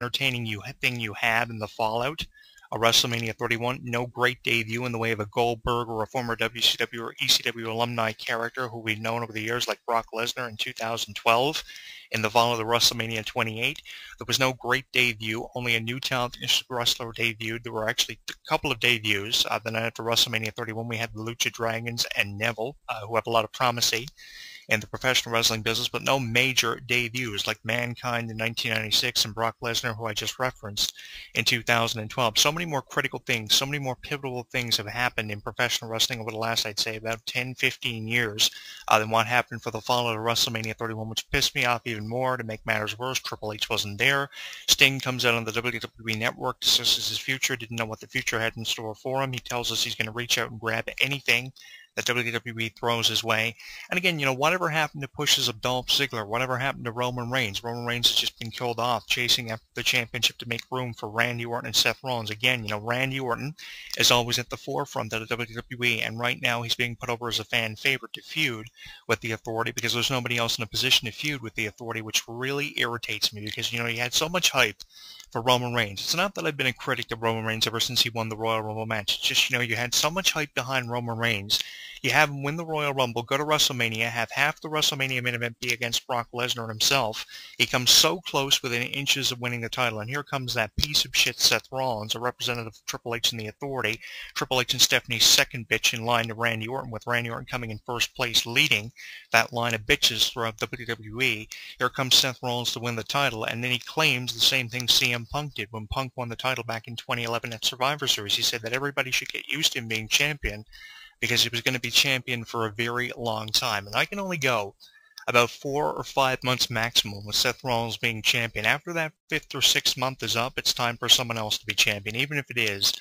entertaining thing you have in the fallout of WrestleMania 31. No great debut in the way of a Goldberg or a former WCW or ECW alumni character who we've known over the years like Brock Lesnar in 2012 in the fallout of WrestleMania 28. There was no great debut, only a new talented wrestler debuted. There were actually a couple of debuts. The night after WrestleMania 31, we had the Lucha Dragons and Neville, who have a lot of promise in the professional wrestling business, but no major debuts like Mankind in 1996 and Brock Lesnar, who I just referenced, in 2012. So many more critical things, so many more pivotal things have happened in professional wrestling over the last, I'd say, about 10, 15 years than what happened for the fallout of WrestleMania 31, which pissed me off even more. To make matters worse, Triple H wasn't there. Sting comes out on the WWE Network, discusses his future, didn't know what the future had in store for him. He tells us he's going to reach out and grab anything that WWE throws his way. And again, whatever happened to pushes of Dolph Ziggler, whatever happened to Roman Reigns? Roman Reigns has just been killed off, chasing after the championship to make room for Randy Orton and Seth Rollins. Again, Randy Orton is always at the forefront of the WWE, and right now he's being put over as a fan favorite to feud with the Authority because there's nobody else in a position to feud with the Authority, which really irritates me because, he had so much hype for Roman Reigns. It's not that I've been a critic of Roman Reigns ever since he won the Royal Rumble match. It's just, you had so much hype behind Roman Reigns. You have him win the Royal Rumble, go to WrestleMania, have half the WrestleMania main event be against Brock Lesnar himself. He comes so close within inches of winning the title, and here comes that piece of shit Seth Rollins, a representative of Triple H and the Authority. Triple H and Stephanie's second bitch in line to Randy Orton, with Randy Orton coming in first place, leading that line of bitches throughout WWE. Here comes Seth Rollins to win the title, and then he claims the same thing CM Punk did when Punk won the title back in 2011 at Survivor Series. He said that everybody should get used to him being champion because he was going to be champion for a very long time. And I can only go about 4 or 5 months maximum with Seth Rollins being champion. After that 5th or 6th month is up, it's time for someone else to be champion, even if it is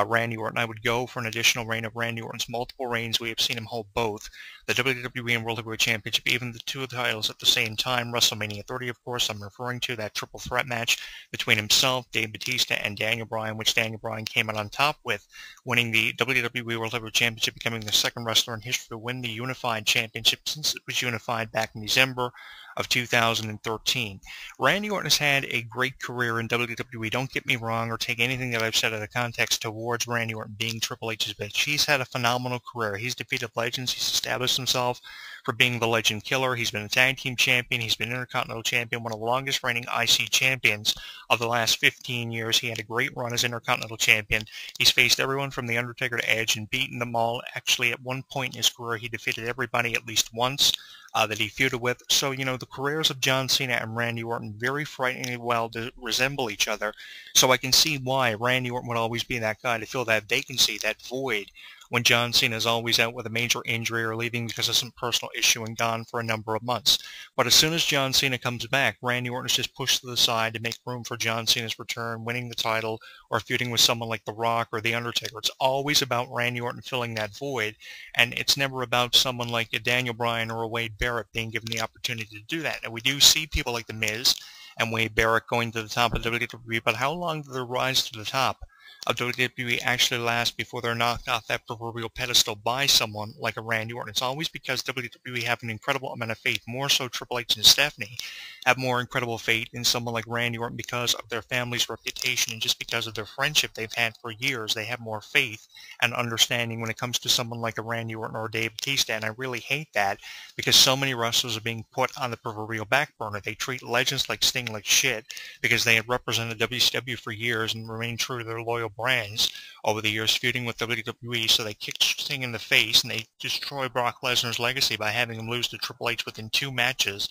Randy Orton. I would go for an additional reign of Randy Orton's multiple reigns. We have seen him hold both the WWE and World Heavyweight Championship, even the two titles at the same time. WrestleMania 30, of course, I'm referring to that triple threat match between himself, Dave Bautista, and Daniel Bryan, which Daniel Bryan came out on top with, winning the WWE World Heavyweight Championship, becoming the second wrestler in history to win the unified championship since it was unified back in December of 2013. Randy Orton has had a great career in WWE. Don't get me wrong or take anything that I've said out of context towards Randy Orton being Triple H's bitch. He's had a phenomenal career. He's defeated legends. He's established himself for being the legend killer. He's been a tag team champion. He's been Intercontinental champion, one of the longest reigning IC champions of the last 15 years. He had a great run as Intercontinental champion. He's faced everyone from The Undertaker to Edge and beaten them all. Actually, at one point in his career, he defeated everybody at least once that he feuded with. So, the careers of John Cena and Randy Orton very frighteningly well resemble each other. So I can see why Randy Orton would always be that guy to fill that vacancy, that void, when John Cena is always out with a major injury or leaving because of some personal issue and gone for a number of months. But as soon as John Cena comes back, Randy Orton is just pushed to the side to make room for John Cena's return, winning the title, or feuding with someone like The Rock or The Undertaker. It's always about Randy Orton filling that void, and it's never about someone like a Daniel Bryan or a Wade Barrett being given the opportunity to do that. And we do see people like The Miz and Wade Barrett going to the top of WWE, but how long do their rise to the top of WWE actually last before they're knocked off that proverbial pedestal by someone like a Randy Orton? It's always because WWE have an incredible amount of faith, more so Triple H and Stephanie have more incredible faith in someone like Randy Orton because of their family's reputation and just because of their friendship they've had for years. They have more faith and understanding when it comes to someone like a Randy Orton or a Dave Bautista, and I really hate that because so many wrestlers are being put on the proverbial back burner. They treat legends like Sting like shit because they have represented WCW for years and remained true to their loyal brands over the years, feuding with WWE, so they kick Sting in the face and they destroy Brock Lesnar's legacy by having him lose to Triple H within 2 matches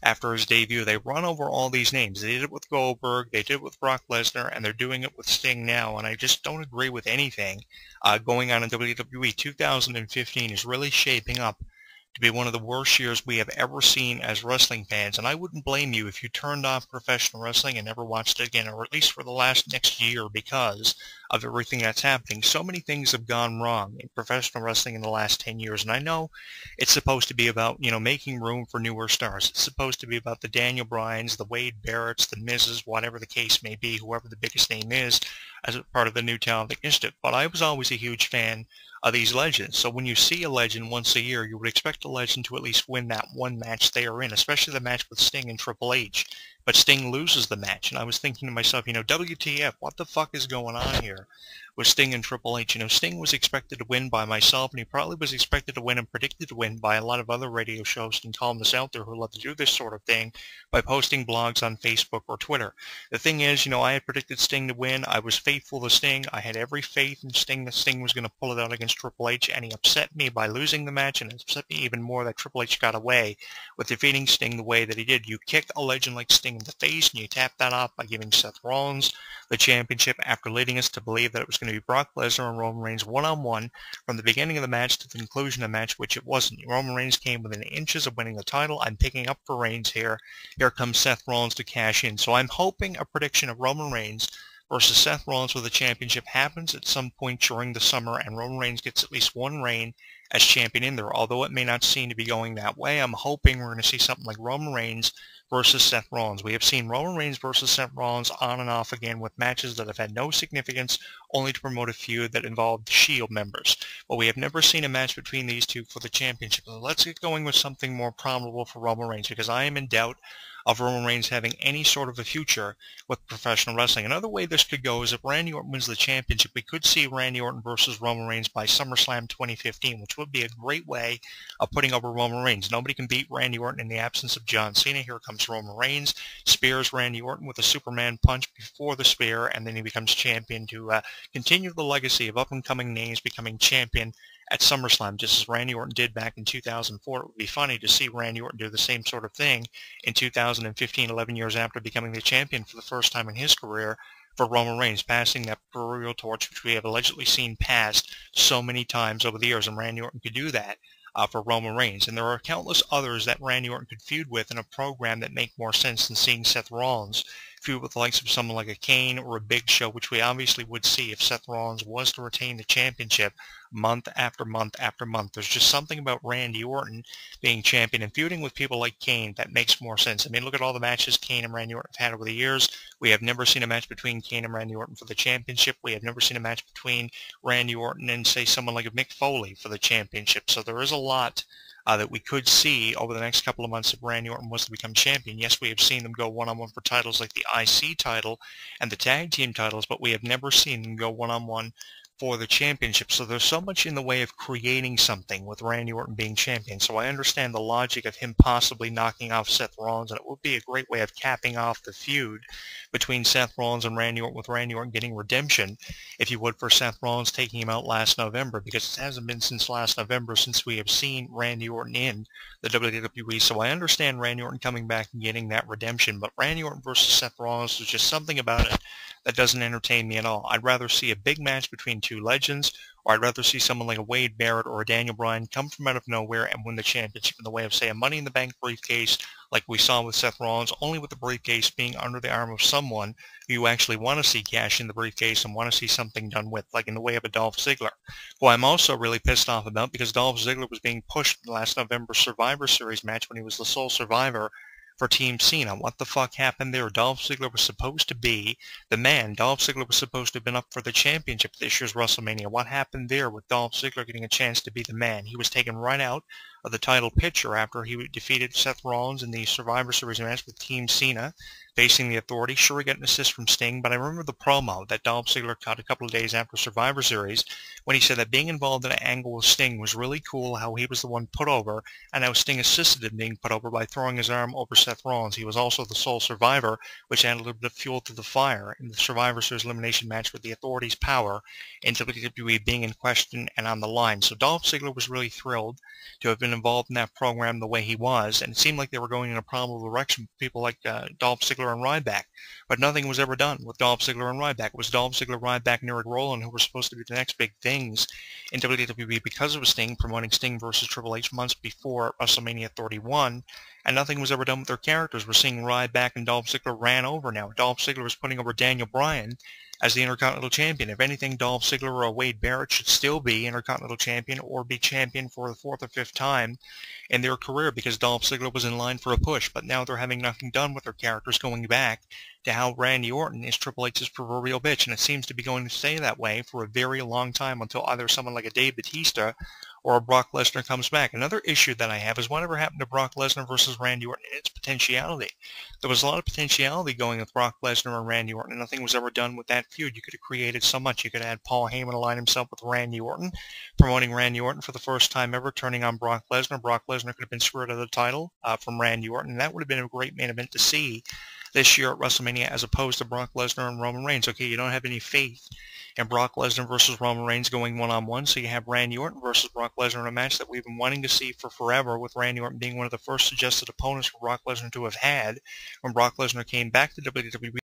after his debut. They run over all these names. They did it with Goldberg, they did it with Brock Lesnar, and they're doing it with Sting now, and I just don't agree with anything going on in WWE. 2015 is really shaping up to be one of the worst years we have ever seen as wrestling fans, and I wouldn't blame you if you turned off professional wrestling and never watched it again, or at least for the next year, because of everything that's happening. So many things have gone wrong in professional wrestling in the last 10 years, and I know it's supposed to be about, making room for newer stars. It's supposed to be about the Daniel Bryans, the Wade Barretts, the Mizes, whatever the case may be, whoever the biggest name is, as a part of the New Talent Initiative. But I was always a huge fan of these legends. So when you see a legend once a year, you would expect the legend to at least win that one match they are in, especially the match with Sting and Triple H but Sting loses the match. And I was thinking to myself, WTF, what the fuck is going on here with Sting and Triple H? Sting was expected to win by myself, and he probably was expected to win and predicted to win by a lot of other radio shows and columnists out there who love to do this sort of thing by posting blogs on Facebook or Twitter. The thing is, I had predicted Sting to win. I was faithful to Sting. I had every faith in Sting that Sting was going to pull it out against Triple H, and he upset me by losing the match, and it upset me even more that Triple H got away with defeating Sting the way that he did. You kick a legend like Sting in the face, and you tap that off by giving Seth Rollins the championship after leading us to believe that it was going to be Brock Lesnar and Roman Reigns one-on-one from the beginning of the match to the conclusion of the match, which it wasn't. Roman Reigns came within inches of winning the title. I'm picking up for Reigns here. Here comes Seth Rollins to cash in. So I'm hoping a prediction of Roman Reigns versus Seth Rollins for the championship happens at some point during the summer, and Roman Reigns gets at least one reign as champion in there. Although it may not seem to be going that way, I'm hoping we're going to see something like Roman Reigns versus Seth Rollins. We have seen Roman Reigns versus Seth Rollins on and off again with matches that have had no significance, only to promote a feud that involved Shield members. But we have never seen a match between these two for the championship. So let's get going with something more probable for Roman Reigns, because I am in doubt of Roman Reigns having any sort of a future with professional wrestling. Another way this could go is if Randy Orton wins the championship, we could see Randy Orton versus Roman Reigns by SummerSlam 2015, which would be a great way of putting over Roman Reigns. Nobody can beat Randy Orton in the absence of John Cena. Here comes Roman Reigns, spears Randy Orton with a Superman punch before the spear, and then he becomes champion to continue the legacy of up-and-coming names becoming champion at SummerSlam, just as Randy Orton did back in 2004. It would be funny to see Randy Orton do the same sort of thing in 2015, 11 years after becoming the champion for the first time in his career, for Roman Reigns, passing that proverbial torch, which we have allegedly seen passed so many times over the years, and Randy Orton could do that for Roman Reigns. And there are countless others that Randy Orton could feud with in a program that make more sense than seeing Seth Rollins feud with the likes of someone like a Kane or a Big Show, which we obviously would see if Seth Rollins was to retain the championship month after month after month. There's just something about Randy Orton being champion and feuding with people like Kane that makes more sense. I mean, look at all the matches Kane and Randy Orton have had over the years. We have never seen a match between Kane and Randy Orton for the championship. We have never seen a match between Randy Orton and, say, someone like a Mick Foley for the championship. So there is a lot that we could see over the next couple of months if Randy Orton was to become champion. Yes, we have seen them go one-on-one for titles like the IC title and the tag team titles, but we have never seen them go one-on-one for the championship. So there's so much in the way of creating something with Randy Orton being champion. So I understand the logic of him possibly knocking off Seth Rollins, and it would be a great way of capping off the feud between Seth Rollins and Randy Orton, with Randy Orton getting redemption, if you would, for Seth Rollins taking him out last November, because it hasn't been since last November since we have seen Randy Orton in the WWE. So I understand Randy Orton coming back and getting that redemption, but Randy Orton versus Seth Rollins, there's just something about it that doesn't entertain me at all. I'd rather see a big match between two legends, or I'd rather see someone like a Wade Barrett or a Daniel Bryan come from out of nowhere and win the championship in the way of, say, a Money in the Bank briefcase like we saw with Seth Rollins, only with the briefcase being under the arm of someone who you actually want to see cash in the briefcase and want to see something done with, like in the way of a Dolph Ziggler, who I'm also really pissed off about, because Dolph Ziggler was being pushed in last November's Survivor Series match when he was the sole survivor for Team Cena. What the fuck happened there? Dolph Ziggler was supposed to be the man. Dolph Ziggler was supposed to have been up for the championship this year's WrestleMania. What happened there with Dolph Ziggler getting a chance to be the man? He was taken right out of the title picture after he defeated Seth Rollins in the Survivor Series match with Team Cena facing the Authority. Sure, he got an assist from Sting, but I remember the promo that Dolph Ziggler cut a couple of days after Survivor Series when he said that being involved in an angle with Sting was really cool, how he was the one put over, and how Sting assisted in being put over by throwing his arm over Seth Rollins. He was also the sole survivor, which added a little bit of fuel to the fire in the Survivor Series elimination match with the Authority's power in WWE being in question and on the line. So Dolph Ziggler was really thrilled to have been involved in that program the way he was, and it seemed like they were going in a probable direction with people like Dolph Ziggler and Ryback, but nothing was ever done with Dolph Ziggler and Ryback. It was Dolph Ziggler, Ryback, and Eric Rowan who were supposed to be the next big things in WWE because of Sting, promoting Sting versus Triple H months before WrestleMania 31, and nothing was ever done with their characters. We're seeing Ryback and Dolph Ziggler ran over now. Dolph Ziggler is putting over Daniel Bryan as the Intercontinental Champion. If anything, Dolph Ziggler or Wade Barrett should still be Intercontinental Champion or be champion for the fourth or fifth time in their career, because Dolph Ziggler was in line for a push, but now they're having nothing done with their characters, going back to how Randy Orton is Triple H's proverbial bitch, and it seems to be going to stay that way for a very long time until either someone like a Dave Bautista or Brock Lesnar comes back. Another issue that I have is whatever happened to Brock Lesnar versus Randy Orton and its potentiality. There was a lot of potentiality going with Brock Lesnar and Randy Orton, and nothing was ever done with that feud. You could have created so much. You could have had Paul Heyman align himself with Randy Orton, promoting Randy Orton for the first time ever, turning on Brock Lesnar. Brock Lesnar could have been squared of the title from Randy Orton, and that would have been a great main event to see this year at WrestleMania, as opposed to Brock Lesnar and Roman Reigns. Okay, you don't have any faith in Brock Lesnar versus Roman Reigns going one-on-one, so you have Randy Orton versus Brock Lesnar in a match that we've been wanting to see for forever, with Randy Orton being one of the first suggested opponents for Brock Lesnar to have had when Brock Lesnar came back to WWE